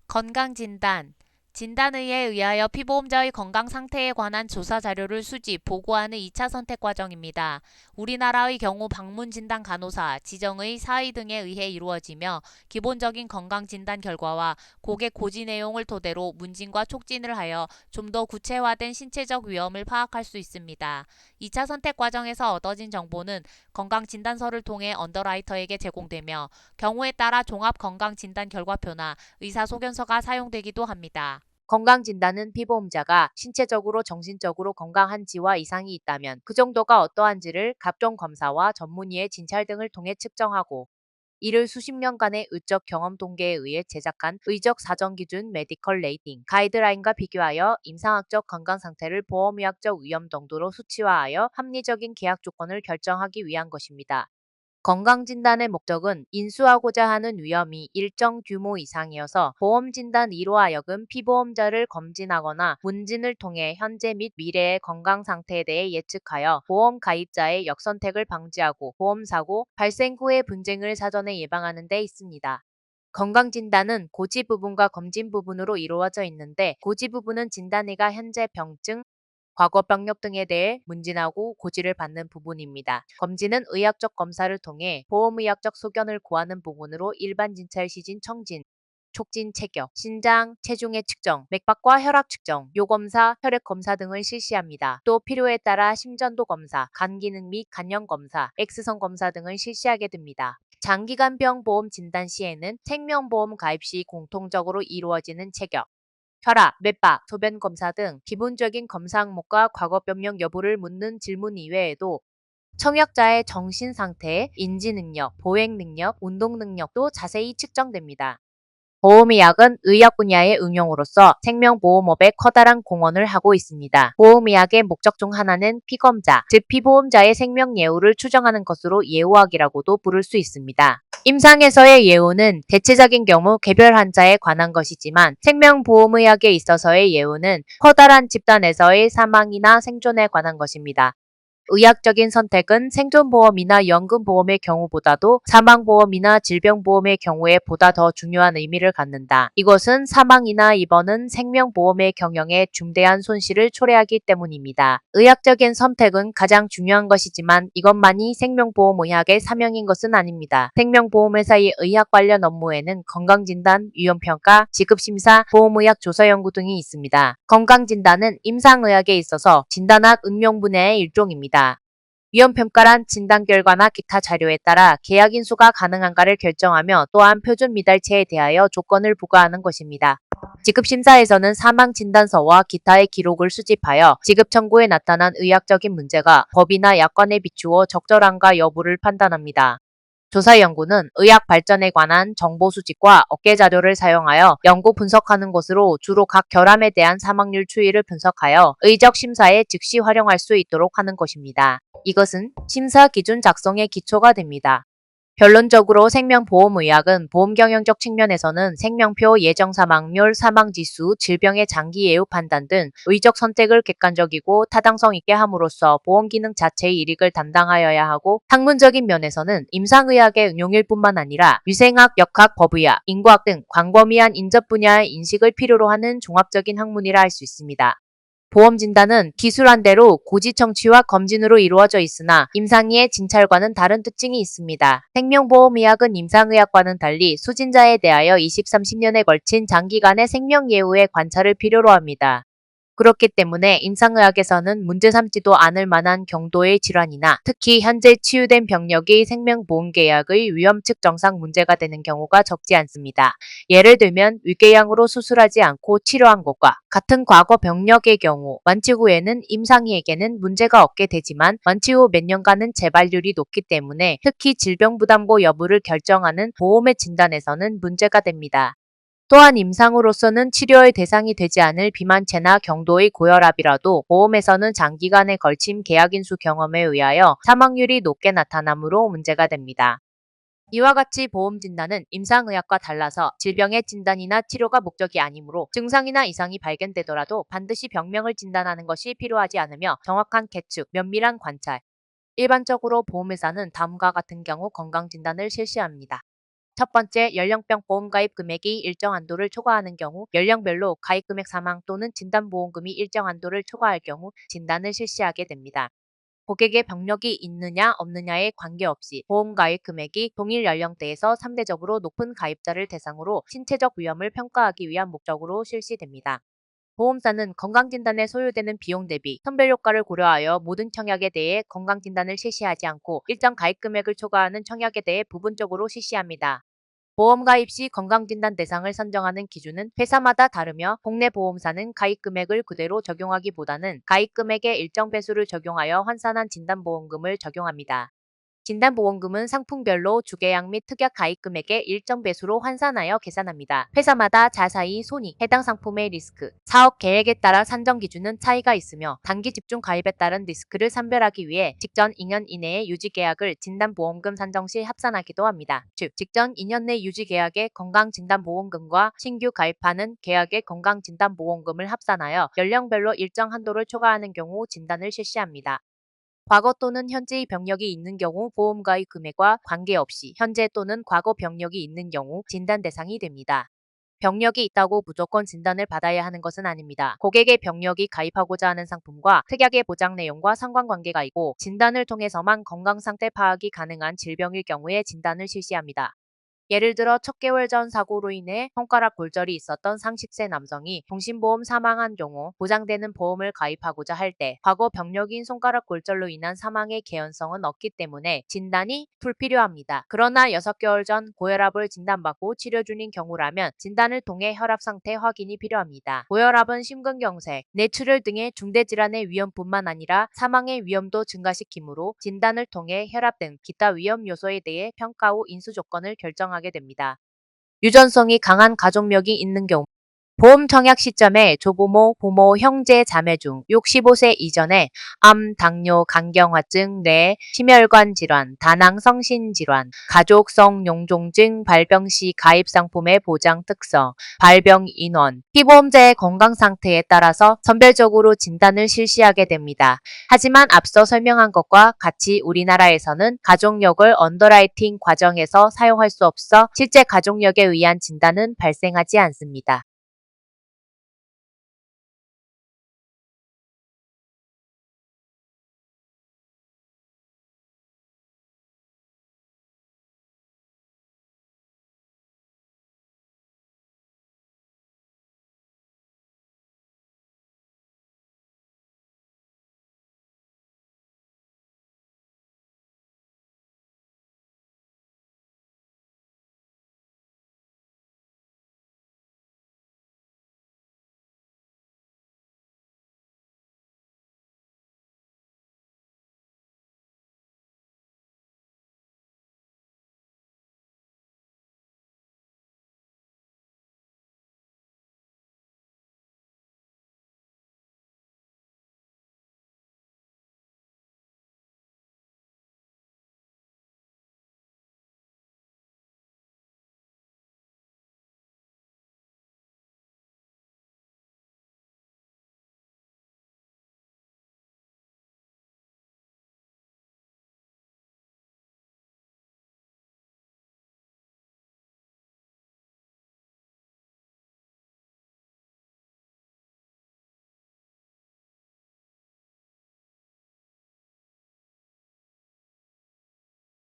건강진단 진단의에 의하여 피보험자의 건강 상태에 관한 조사 자료를 수집, 보고하는 2차 선택 과정입니다. 우리나라의 경우 방문 진단 간호사, 지정의 사의 등에 의해 이루어지며 기본적인 건강 진단 결과와 고객 고지 내용을 토대로 문진과 촉진을 하여 좀 더 구체화된 신체적 위험을 파악할 수 있습니다. 2차 선택 과정에서 얻어진 정보는 건강진단서를 통해 언더라이터에게 제공되며 경우에 따라 종합건강진단 결과표나 의사소견서가 사용되기도 합니다. 건강진단은 피보험자가 신체적으로 정신적으로 건강한지와 이상이 있다면 그 정도가 어떠한지를 각종 검사와 전문의의 진찰 등을 통해 측정하고 이를 수십 년간의 의적 경험 통계에 의해 제작한 의적 사정기준 메디컬 레이팅 가이드라인과 비교하여 임상학적 건강 상태를 보험의학적 위험 정도로 수치화하여 합리적인 계약 조건을 결정하기 위한 것입니다. 건강진단의 목적은 인수하고자 하는 위험이 일정 규모 이상이어서 보험진단 이로 하여금 피보험자를 검진하거나 문진을 통해 현재 및 미래의 건강 상태에 대해 예측하여 보험 가입자의 역선택을 방지하고 보험사고 발생 후의 분쟁을 사전에 예방하는 데 있습니다. 건강진단은 고지 부분과 검진 부분으로 이루어져 있는데 고지 부분은 진단의가 현재 병증, 과거 병력 등에 대해 문진하고 고지를 받는 부분입니다. 검진은 의학적 검사를 통해 보험의학적 소견을 구하는 부분으로 일반 진찰 시진 청진, 촉진 체격, 신장, 체중의 측정, 맥박과 혈압 측정, 요검사, 혈액검사 등을 실시합니다. 또 필요에 따라 심전도 검사, 간 기능 및 간염 검사, X선 검사 등을 실시하게 됩니다. 장기간병 보험 진단 시에는 생명보험 가입 시 공통적으로 이루어지는 체격, 혈압, 맥박, 소변 검사 등 기본적인 검사 항목과 과거 병력 여부를 묻는 질문 이외에도 청약자의 정신 상태, 인지 능력, 보행 능력, 운동 능력도 자세히 측정됩니다. 보험의학은 의학 분야의 응용으로서 생명보험업에 커다란 공헌을 하고 있습니다. 보험의학의 목적 중 하나는 피검자, 즉 피보험자의 생명 예후를 추정하는 것으로 예후학이라고도 부를 수 있습니다. 임상에서의 예후는 대체적인 경우 개별 환자에 관한 것이지만 생명보험의학에 있어서의 예후는 커다란 집단에서의 사망이나 생존에 관한 것입니다. 의학적인 선택은 생존보험이나 연금보험의 경우보다도 사망보험이나 질병보험의 경우에 보다 더 중요한 의미를 갖는다. 이것은 사망이나 입원은 생명보험의 경영에 중대한 손실을 초래하기 때문입니다. 의학적인 선택은 가장 중요한 것이지만 이것만이 생명보험의학의 사명인 것은 아닙니다. 생명보험회사의 의학 관련 업무에는 건강진단, 위험평가, 지급심사, 보험의학 조사연구 등이 있습니다. 건강진단은 임상의학에 있어서 진단학 응용 분야의 일종입니다. 위험평가란 진단 결과나 기타 자료에 따라 계약 인수가 가능한가를 결정하며 또한 표준 미달체에 대하여 조건을 부과하는 것입니다. 지급심사에서는 사망진단서와 기타의 기록을 수집하여 지급 청구에 나타난 의학적인 문제가 법이나 약관에 비추어 적절한가 여부를 판단합니다. 조사 연구는 의학 발전에 관한 정보 수집과 업계 자료를 사용하여 연구 분석하는 것으로 주로 각 결함에 대한 사망률 추이를 분석하여 의적 심사에 즉시 활용할 수 있도록 하는 것입니다. 이것은 심사 기준 작성의 기초가 됩니다. 결론적으로 생명보험의학은 보험경영적 측면에서는 생명표, 예정사망률, 사망지수, 질병의 장기 예후 판단 등 의적 선택을 객관적이고 타당성 있게 함으로써 보험기능 자체의 이익을 담당하여야 하고, 학문적인 면에서는 임상의학의 응용일 뿐만 아니라 위생학, 역학, 법의학, 인과학 등 광범위한 인접 분야의 인식을 필요로 하는 종합적인 학문이라 할 수 있습니다. 보험 진단은 기술안대로 고지 청취와 검진으로 이루어져 있으나 임상의의 진찰과는 다른 특징이 있습니다. 생명보험의학은 임상의학과는 달리 수진자에 대하여 20-30년에 걸친 장기간의 생명예후의 관찰을 필요로 합니다. 그렇기 때문에 임상의학에서는 문제 삼지도 않을 만한 경도의 질환이나 특히 현재 치유된 병력이 생명보험계약의 위험 측정상 문제가 되는 경우가 적지 않습니다. 예를 들면 위궤양으로 수술하지 않고 치료한 것과 같은 과거 병력의 경우 완치 후에는 임상의에게는 문제가 없게 되지만 완치 후 몇 년간은 재발률이 높기 때문에 특히 질병부담고 여부를 결정하는 보험의 진단에서는 문제가 됩니다. 또한 임상으로서는 치료의 대상이 되지 않을 비만체나 경도의 고혈압이라도 보험에서는 장기간에 걸친 계약인수 경험에 의하여 사망률이 높게 나타나므로 문제가 됩니다. 이와 같이 보험 진단은 임상의학과 달라서 질병의 진단이나 치료가 목적이 아니므로 증상이나 이상이 발견되더라도 반드시 병명을 진단하는 것이 필요하지 않으며 정확한 계측, 면밀한 관찰. 일반적으로 보험회사는 다음과 같은 경우 건강진단을 실시합니다. 첫 번째, 연령병 보험 가입 금액이 일정 한도를 초과하는 경우, 연령별로 가입 금액 사망 또는 진단보험금이 일정 한도를 초과할 경우 진단을 실시하게 됩니다. 고객의 병력이 있느냐 없느냐에 관계없이 보험 가입 금액이 동일 연령대에서 상대적으로 높은 가입자를 대상으로 신체적 위험을 평가하기 위한 목적으로 실시됩니다. 보험사는 건강진단에 소요되는 비용 대비 선별효과를 고려하여 모든 청약에 대해 건강진단을 실시하지 않고 일정 가입 금액을 초과하는 청약에 대해 부분적으로 실시합니다. 보험 가입 시 건강진단 대상을 선정하는 기준은 회사마다 다르며 국내 보험사는 가입 금액을 그대로 적용하기보다는 가입 금액의 일정 배수를 적용하여 환산한 진단보험금을 적용합니다. 진단보험금은 상품별로 주계약 및 특약 가입 금액의 일정 배수로 환산하여 계산합니다. 회사마다 자사의 손익, 해당 상품의 리스크, 사업 계획에 따라 산정 기준은 차이가 있으며 단기 집중 가입에 따른 리스크를 선별하기 위해 직전 2년 이내의 유지 계약을 진단보험금 산정 시 합산하기도 합니다. 즉, 직전 2년 내 유지 계약의 건강진단보험금과 신규 가입하는 계약의 건강진단보험금을 합산하여 연령별로 일정 한도를 초과하는 경우 진단을 실시합니다. 과거 또는 현재의 병력이 있는 경우 보험 가입 금액과 관계없이 현재 또는 과거 병력이 있는 경우 진단 대상이 됩니다. 병력이 있다고 무조건 진단을 받아야 하는 것은 아닙니다. 고객의 병력이 가입하고자 하는 상품과 특약의 보장 내용과 상관관계가 있고 진단을 통해서만 건강 상태 파악이 가능한 질병일 경우에 진단을 실시합니다. 예를 들어 첫 개월 전 사고로 인해 손가락 골절이 있었던 상식세 남성이 종신보험 사망한 경우 보장되는 보험을 가입하고자 할 때 과거 병력인 손가락 골절로 인한 사망의 개연성은 없기 때문에 진단이 불필요합니다. 그러나 6개월 전 고혈압을 진단받고 치료 중인 경우라면 진단을 통해 혈압 상태 확인이 필요합니다. 고혈압은 심근경색, 뇌출혈 등의 중대질환의 위험뿐만 아니라 사망의 위험도 증가시키므로 진단을 통해 혈압 등 기타 위험 요소에 대해 평가 후 인수 조건을 결정하게 됩니다. 유전성이 강한 가족력이 있는 경우 보험 청약 시점에 조부모, 부모, 형제, 자매 중 65세 이전에 암, 당뇨, 간경화증, 뇌, 심혈관 질환, 다낭 성신 질환, 가족성 용종증 발병 시 가입 상품의 보장 특성, 발병 인원, 피보험자의 건강 상태에 따라서 선별적으로 진단을 실시하게 됩니다. 하지만 앞서 설명한 것과 같이 우리나라에서는 가족력을 언더라이팅 과정에서 사용할 수 없어 실제 가족력에 의한 진단은 발생하지 않습니다.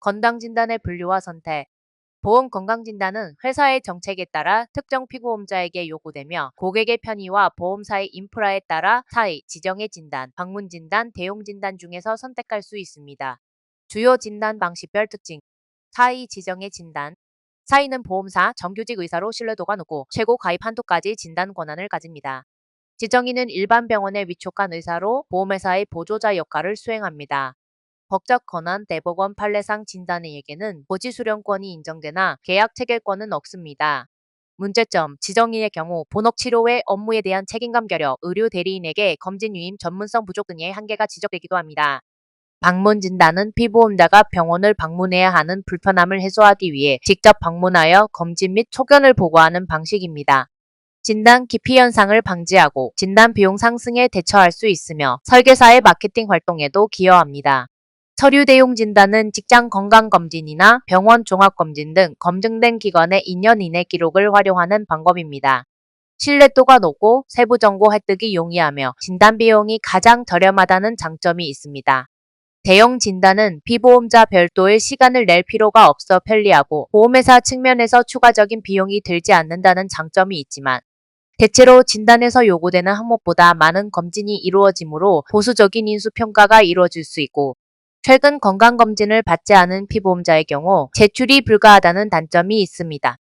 건강진단의 분류와 선택. 보험건강진단은 회사의 정책에 따라 특정 피보험자에게 요구되며 고객의 편의와 보험사의 인프라에 따라 사의, 지정의 진단, 방문진단, 대용진단 중에서 선택할 수 있습니다. 주요 진단 방식별 특징. 사의, 지정의 진단. 사의는 보험사, 정규직 의사로 신뢰도가 높고 최고 가입 한도까지 진단 권한을 가집니다. 지정의는 일반 병원의 위촉한 의사로 보험회사의 보조자 역할을 수행합니다. 법적 권한 대법원 판례상 진단의에게는 고지 수령권이 인정되나 계약 체결권은 없습니다. 문제점, 지정의의 경우 본업 치료 외 업무에 대한 책임감 결여, 의료 대리인에게 검진 유임 전문성 부족 등의 한계가 지적되기도 합니다. 방문 진단은 피보험자가 병원을 방문해야 하는 불편함을 해소하기 위해 직접 방문하여 검진 및 소견을 보고하는 방식입니다. 진단 기피 현상을 방지하고 진단 비용 상승에 대처할 수 있으며 설계사의 마케팅 활동에도 기여합니다. 서류 대용 진단은 직장 건강검진이나 병원 종합검진 등 검증된 기관의 2년 이내 기록을 활용하는 방법입니다. 신뢰도가 높고 세부 정보 획득이 용이하며 진단 비용이 가장 저렴하다는 장점이 있습니다. 대형 진단은 피보험자 별도의 시간을 낼 필요가 없어 편리하고 보험회사 측면에서 추가적인 비용이 들지 않는다는 장점이 있지만 대체로 진단에서 요구되는 항목보다 많은 검진이 이루어지므로 보수적인 인수평가가 이루어질 수 있고 최근 건강검진을 받지 않은 피보험자의 경우 제출이 불가하다는 단점이 있습니다.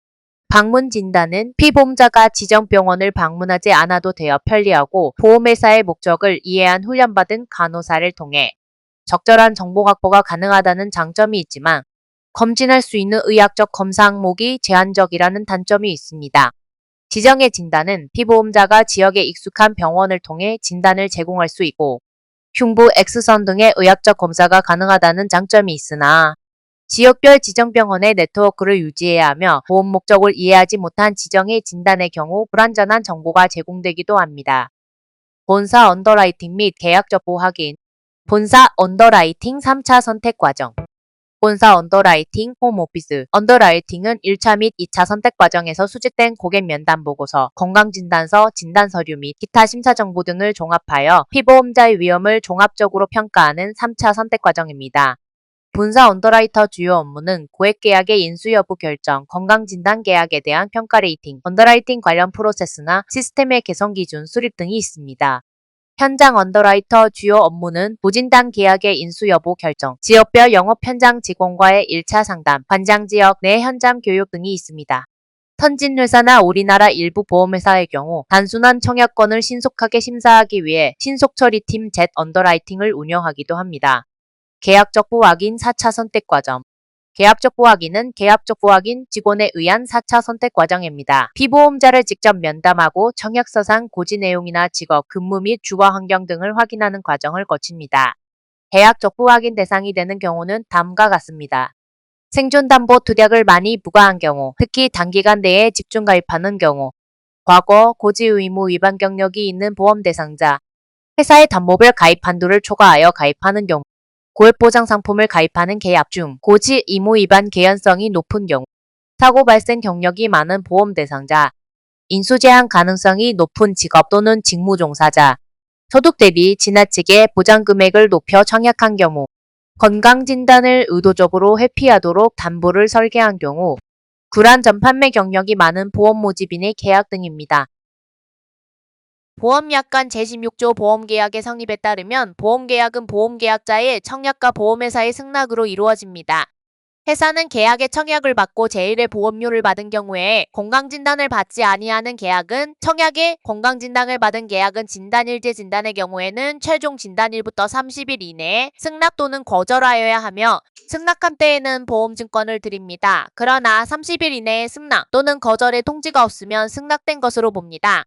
방문 진단은 피보험자가 지정 병원을 방문하지 않아도 되어 편리하고 보험회사의 목적을 이해한 훈련받은 간호사를 통해 적절한 정보 확보가 가능하다는 장점이 있지만 검진할 수 있는 의학적 검사 항목이 제한적이라는 단점이 있습니다. 지정의 진단은 피보험자가 지역에 익숙한 병원을 통해 진단을 제공할 수 있고 흉부, X선 등의 의학적 검사가 가능하다는 장점이 있으나 지역별 지정병원의 네트워크를 유지해야 하며 보험 목적을 이해하지 못한 지정의 진단의 경우 불완전한 정보가 제공되기도 합니다. 본사 언더라이팅 및 계약적 보호 확인. 본사 언더라이팅 3차 선택 과정. 본사 언더라이팅, 홈오피스. 언더라이팅은 1차 및 2차 선택 과정에서 수집된 고객 면담 보고서, 건강진단서, 진단서류 및 기타 심사 정보 등을 종합하여 피보험자의 위험을 종합적으로 평가하는 3차 선택 과정입니다. 본사 언더라이터 주요 업무는 고액계약의 인수 여부 결정, 건강진단 계약에 대한 평가 레이팅, 언더라이팅 관련 프로세스나 시스템의 개선 기준, 수립 등이 있습니다. 현장 언더라이터 주요 업무는 보진단 계약의 인수 여부 결정, 지역별 영업 현장 직원과의 1차 상담, 관장 지역 내 현장 교육 등이 있습니다. 선진회사나 우리나라 일부 보험회사의 경우 단순한 청약건을 신속하게 심사하기 위해 신속처리팀 Z 언더라이팅을 운영하기도 합니다. 계약적 보확인 4차 선택 과정. 계약적 보확인은 계약적 보확인 직원에 의한 4차 선택 과정입니다. 피보험자를 직접 면담하고 청약서상 고지 내용이나 직업, 근무 및 주거 환경 등을 확인하는 과정을 거칩니다. 계약적 보확인 대상이 되는 경우는 다음과 같습니다. 생존담보 투약을 많이 부과한 경우, 특히 단기간 내에 집중 가입하는 경우, 과거 고지 의무 위반 경력이 있는 보험 대상자, 회사의 담보별 가입 한도를 초과하여 가입하는 경우, 고액보장 상품을 가입하는 계약 중 고지 의무 위반 개연성이 높은 경우, 사고 발생 경력이 많은 보험 대상자, 인수 제한 가능성이 높은 직업 또는 직무 종사자, 소득 대비 지나치게 보장 금액을 높여 청약한 경우, 건강진단을 의도적으로 회피하도록 담보를 설계한 경우, 불안 전판매 경력이 많은 보험 모집인의 계약 등입니다. 보험약관 제16조 보험계약의 성립에 따르면 보험계약은 보험계약자의 청약과 보험회사의 승낙으로 이루어집니다. 회사는 계약의 청약을 받고 제1의 보험료를 받은 경우에 건강진단을 받지 아니하는 계약은 청약에 건강진단을 받은 계약은 진단일제 진단의 경우에는 최종 진단일부터 30일 이내에 승낙 또는 거절하여야 하며 승낙한 때에는 보험증권을 드립니다. 그러나 30일 이내에 승낙 또는 거절의 통지가 없으면 승낙된 것으로 봅니다.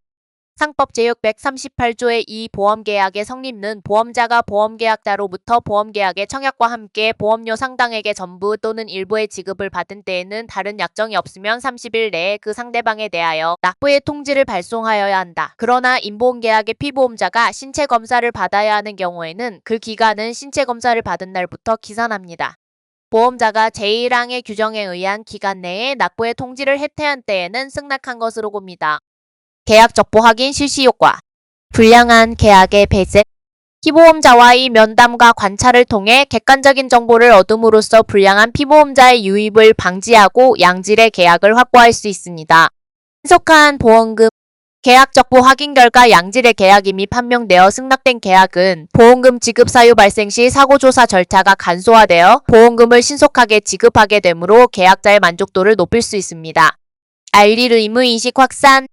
상법 제638조의 이 보험계약의 성립은 보험자가 보험계약자로부터 보험계약의 청약과 함께 보험료 상당액의 전부 또는 일부의 지급을 받은 때에는 다른 약정이 없으면 30일 내에 그 상대방에 대하여 납부의 통지를 발송하여야 한다. 그러나 임보험계약의 피보험자가 신체검사를 받아야 하는 경우에는 그 기간은 신체검사를 받은 날부터 기산합니다. 보험자가 제1항의 규정에 의한 기간 내에 납부의 통지를 해태한 때에는 승낙한 것으로 봅니다. 계약 적보 확인 실시 효과. 불량한 계약의 배제. 피보험자와의 면담과 관찰을 통해 객관적인 정보를 얻음으로써 불량한 피보험자의 유입을 방지하고 양질의 계약을 확보할 수 있습니다. 신속한 보험금 계약 적부 확인 결과 양질의 계약임이 판명되어 승낙된 계약은 보험금 지급 사유 발생 시 사고조사 절차가 간소화되어 보험금을 신속하게 지급하게 되므로 계약자의 만족도를 높일 수 있습니다. 알릴 의무 인식 확산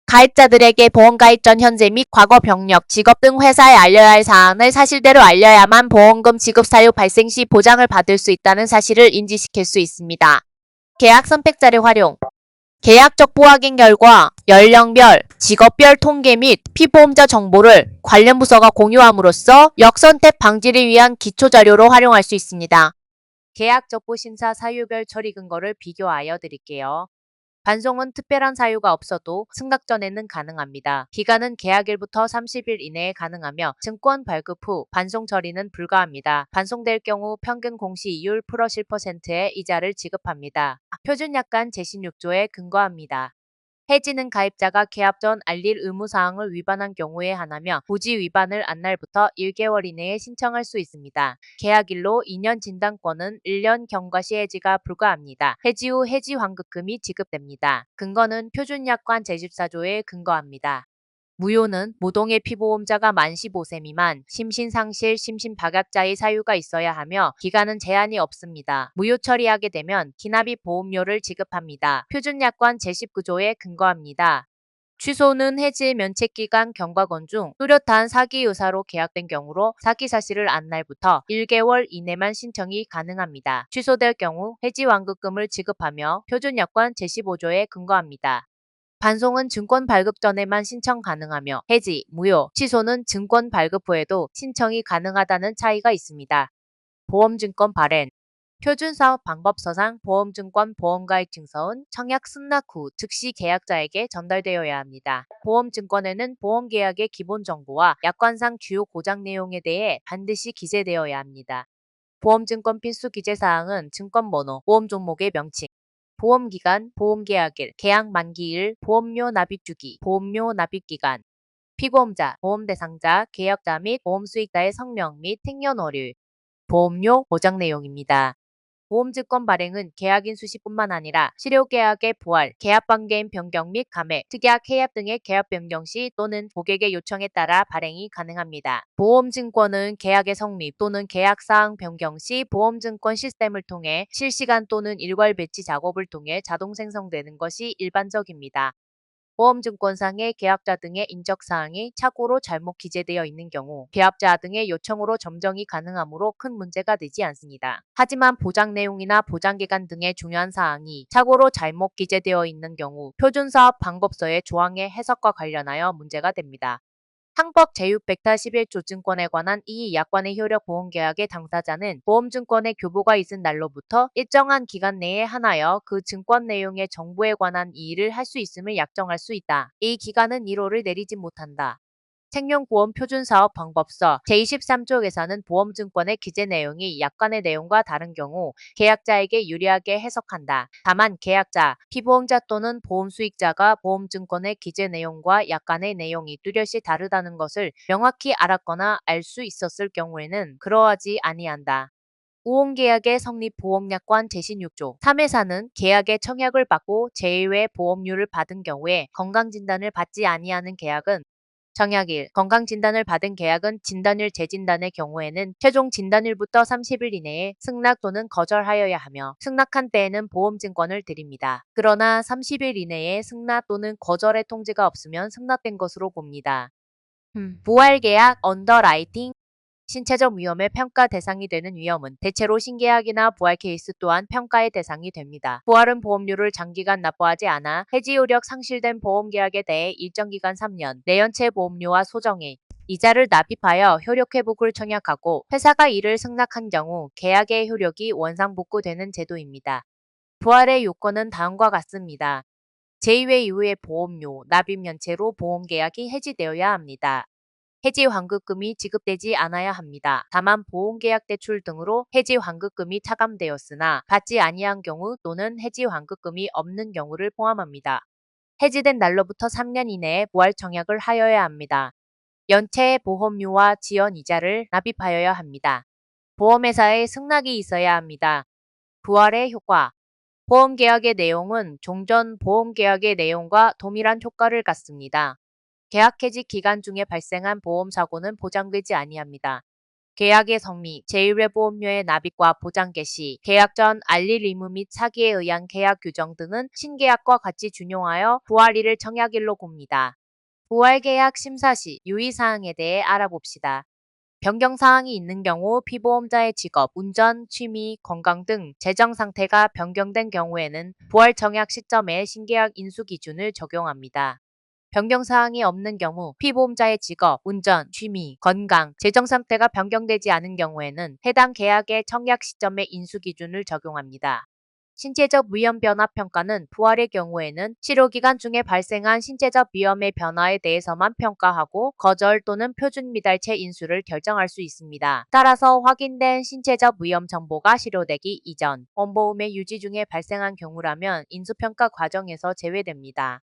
가입자들에게 보험가입 전 현재 및 과거 병력, 직업 등 회사에 알려야 할 사항을 사실대로 알려야만 보험금 지급 사유 발생 시 보장을 받을 수 있다는 사실을 인지시킬 수 있습니다. 계약 선택자료 활용 계약 적부 확인 결과 연령별, 직업별 통계 및 피보험자 정보를 관련 부서가 공유함으로써 역선택 방지를 위한 기초자료로 활용할 수 있습니다. 계약 적부 심사 사유별 처리 근거를 비교하여 드릴게요. 반송은 특별한 사유가 없어도 승낙 전에는 가능합니다. 기간은 계약일부터 30일 이내에 가능하며 증권 발급 후 반송 처리는 불가합니다. 반송될 경우 평균 공시이율 플러스 1%의 이자를 지급합니다. 표준 약관 제16조에 근거합니다. 해지는 가입자가 계약 전 알릴 의무사항을 위반한 경우에 하나며 부지 위반을 안 날부터 1개월 이내에 신청할 수 있습니다. 계약일로 2년 진단권은 1년 경과 시 해지가 불가합니다. 해지 후 해지 환급금이 지급됩니다. 근거는 표준약관 제14조에 근거합니다. 무효는 무동의 피보험자가 만 15세 미만, 심신상실, 심신박약자의 사유가 있어야 하며 기간은 제한이 없습니다. 무효 처리하게 되면 기납입 보험료를 지급합니다. 표준약관 제19조에 근거합니다. 취소는 해지 면책기간 경과권 중 뚜렷한 사기 의사로 계약된 경우로 사기 사실을 안 날부터 1개월 이내만 신청이 가능합니다. 취소될 경우 해지 완급금을 지급하며 표준약관 제15조에 근거합니다. 반송은 증권 발급 전에만 신청 가능하며 해지, 무효, 취소는 증권 발급 후에도 신청이 가능하다는 차이가 있습니다. 보험증권 발행 표준사업 방법서상 보험증권 보험가입 증서은 청약 승낙 후 즉시 계약자에게 전달되어야 합니다. 보험증권에는 보험계약의 기본 정보와 약관상 주요 고장 내용에 대해 반드시 기재되어야 합니다. 보험증권 필수 기재사항은 증권번호, 보험 종목의 명칭, 보험기간, 보험계약일, 계약 만기일, 보험료 납입주기, 보험료 납입기간, 피보험자, 보험대상자, 계약자 및 보험수익자의 성명 및 생년월일, 보험료 보장 내용입니다. 보험증권 발행은 계약인 수시뿐만 아니라 실효계약의 부활, 계약관계인 변경 및 감액, 특약 해약 등의 계약 변경 시 또는 고객의 요청에 따라 발행이 가능합니다. 보험증권은 계약의 성립 또는 계약사항 변경 시 보험증권 시스템을 통해 실시간 또는 일괄 배치 작업을 통해 자동 생성되는 것이 일반적입니다. 보험증권상의 계약자 등의 인적사항이 착오로 잘못 기재되어 있는 경우 계약자 등의 요청으로 점정이 가능하므로 큰 문제가 되지 않습니다. 하지만 보장 내용이나 보장기간 등의 중요한 사항이 착오로 잘못 기재되어 있는 경우 표준사업 방법서의 조항의 해석과 관련하여 문제가 됩니다. 항법 제611조 증권에 관한 이 약관의 효력 보험계약의 당사자는 보험증권의 교부가 있은 날로부터 일정한 기간 내에 하나여 그 증권 내용의 정보에 관한 이의를 할 수 있음을 약정할 수 있다. 이 기간은 1호를 내리지 못한다. 생명보험 표준사업 방법서 제23조에서는 보험증권의 기재 내용이 약관의 내용과 다른 경우 계약자에게 유리하게 해석한다. 다만 계약자, 피보험자 또는 보험수익자가 보험증권의 기재 내용과 약관의 내용이 뚜렷이 다르다는 것을 명확히 알았거나 알 수 있었을 경우에는 그러하지 아니한다. 우혼계약의 성립 보험약관 제16조 3회사는 계약의 청약을 받고 제1회 보험료를 받은 경우에 건강진단을 받지 아니하는 계약은 청약일, 건강진단을 받은 계약은 진단일 재진단의 경우에는 최종 진단일부터 30일 이내에 승낙 또는 거절하여야 하며 승낙한 때에는 보험증권을 드립니다. 그러나 30일 이내에 승낙 또는 거절의 통지가 없으면 승낙된 것으로 봅니다. 부활계약, 언더라이팅, 신체적 위험의 평가 대상이 되는 위험은 대체로 신계약이나 부활 케이스 또한 평가의 대상이 됩니다. 부활은 보험료를 장기간 납부하지 않아 해지 효력 상실된 보험계약에 대해 일정 기간 3년 내연체 보험료와 소정의 이자를 납입하여 효력 회복을 청약하고 회사가 이를 승낙한 경우 계약의 효력이 원상복구되는 제도입니다. 부활의 요건은 다음과 같습니다. 제2회 이후의 보험료, 납입 면체로 보험계약이 해지되어야 합니다. 해지 환급금이 지급되지 않아야 합니다. 다만 보험계약 대출 등으로 해지 환급금이 차감되었으나 받지 아니한 경우 또는 해지 환급금이 없는 경우를 포함합니다. 해지된 날로부터 3년 이내에 부활 청약을 하여야 합니다. 연체의 보험료와 지연 이자를 납입하여야 합니다. 보험회사에 승낙이 있어야 합니다. 부활의 효과. 보험계약의 내용은 종전 보험계약의 내용과 동일한 효과를 갖습니다. 계약 해지 기간 중에 발생한 보험사고는 보장되지 아니합니다. 계약의 성미, 제1회 보험료의 납입과 보장 개시, 계약 전 알릴 의무 및 사기에 의한 계약 규정 등은 신계약과 같이 준용하여 부활일을 청약일로 봅니다. 부활계약 심사 시 유의사항에 대해 알아봅시다. 변경사항이 있는 경우 피보험자의 직업, 운전, 취미, 건강 등 재정 상태가 변경된 경우에는 부활 청약 시점에 신계약 인수 기준을 적용합니다. 변경사항이 없는 경우 피보험자의 직업, 운전, 취미, 건강, 재정 상태가 변경되지 않은 경우에는 해당 계약의 청약 시점의 인수 기준을 적용합니다. 신체적 위험 변화 평가는 부활의 경우에는 치료기간 중에 발생한 신체적 위험의 변화에 대해서만 평가하고 거절 또는 표준 미달체 인수를 결정할 수 있습니다. 따라서 확인된 신체적 위험 정보가 실효되기 이전 원보험의 유지 중에 발생한 경우라면 인수평가 과정에서 제외됩니다.